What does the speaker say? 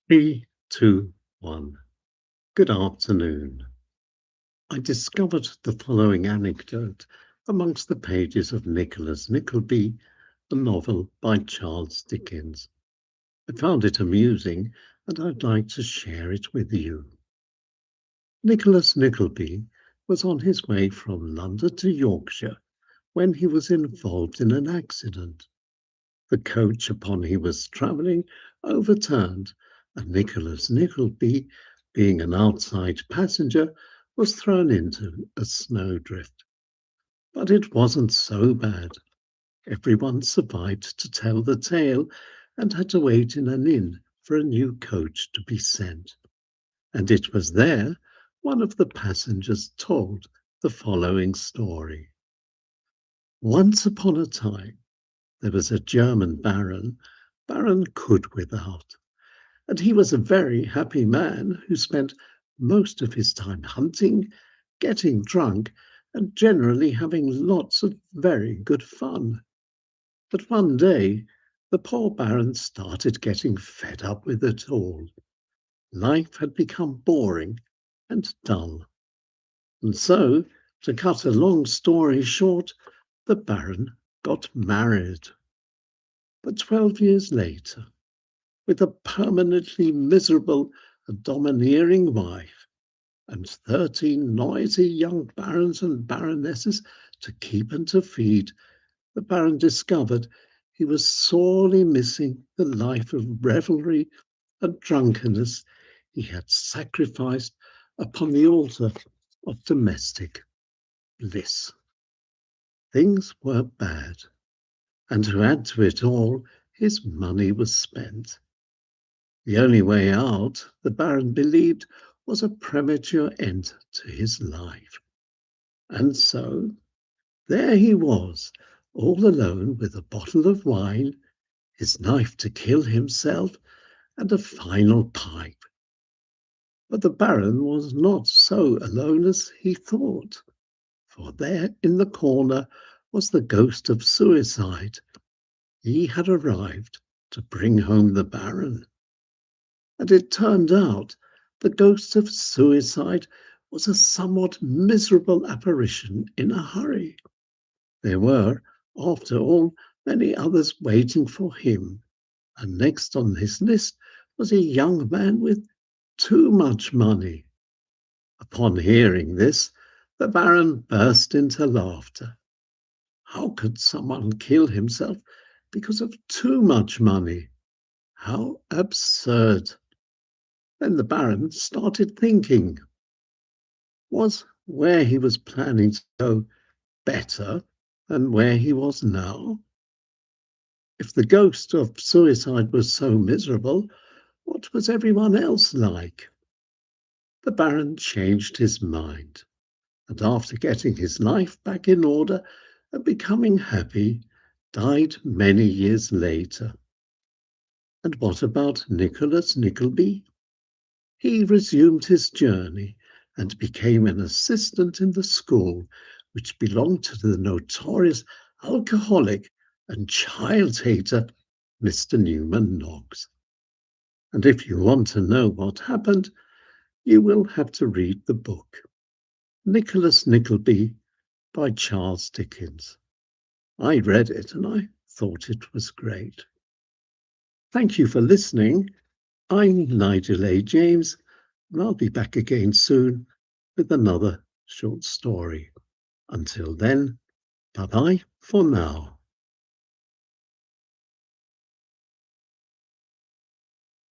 Three, two, one. Good afternoon. I discovered the following anecdote amongst the pages of Nicholas Nickelby, a novel by Charles Dickens. I found it amusing and I'd like to share it with you. Nicholas Nickelby was on his way from London to Yorkshire when he was involved in an accident. The coach upon he was travelling overturned, and Nicholas Nickleby, being an outside passenger, was thrown into a snowdrift. But it wasn't so bad. Everyone survived to tell the tale and had to wait in an inn for a new coach to be sent. And it was there one of the passengers told the following story. Once upon a time, there was a German baron, Baron Coodwithout, and he was a very happy man who spent most of his time hunting, getting drunk, and generally having lots of very good fun. But one day, the poor baron started getting fed up with it all. Life had become boring and dull. And so, to cut a long story short, the baron got married. But 12 years later, with a permanently miserable and domineering wife, and 13 noisy young barons and baronesses to keep and to feed, the baron discovered he was sorely missing the life of revelry and drunkenness he had sacrificed upon the altar of domestic bliss. Things were bad, and to add to it all, his money was spent. The only way out, the Baron believed, was a premature end to his life. And so there he was, all alone with a bottle of wine, his knife to kill himself, and a final pipe. But the Baron was not so alone as he thought, for there in the corner was the ghost of suicide. He had arrived to bring home the Baron. And it turned out the ghost of suicide was a somewhat miserable apparition in a hurry. There were, after all, many others waiting for him, and next on his list was a young man with too much money. Upon hearing this, the Baron burst into laughter. How could someone kill himself because of too much money? How absurd! Then the Baron started thinking. Was where he was planning to go better than where he was now? If the ghost of suicide was so miserable, what was everyone else like? The Baron changed his mind, and after getting his life back in order and becoming happy, died many years later. And what about Nicholas Nickleby? He resumed his journey and became an assistant in the school which belonged to the notorious alcoholic and child hater Mr. Newman Noggs. And if you want to know what happened, you will have to read the book Nicholas Nickleby by Charles Dickens. I read it and I thought it was great. Thank you for listening. I'm Nigel A. James, and I'll be back again soon with another short story. Until then, bye bye for now.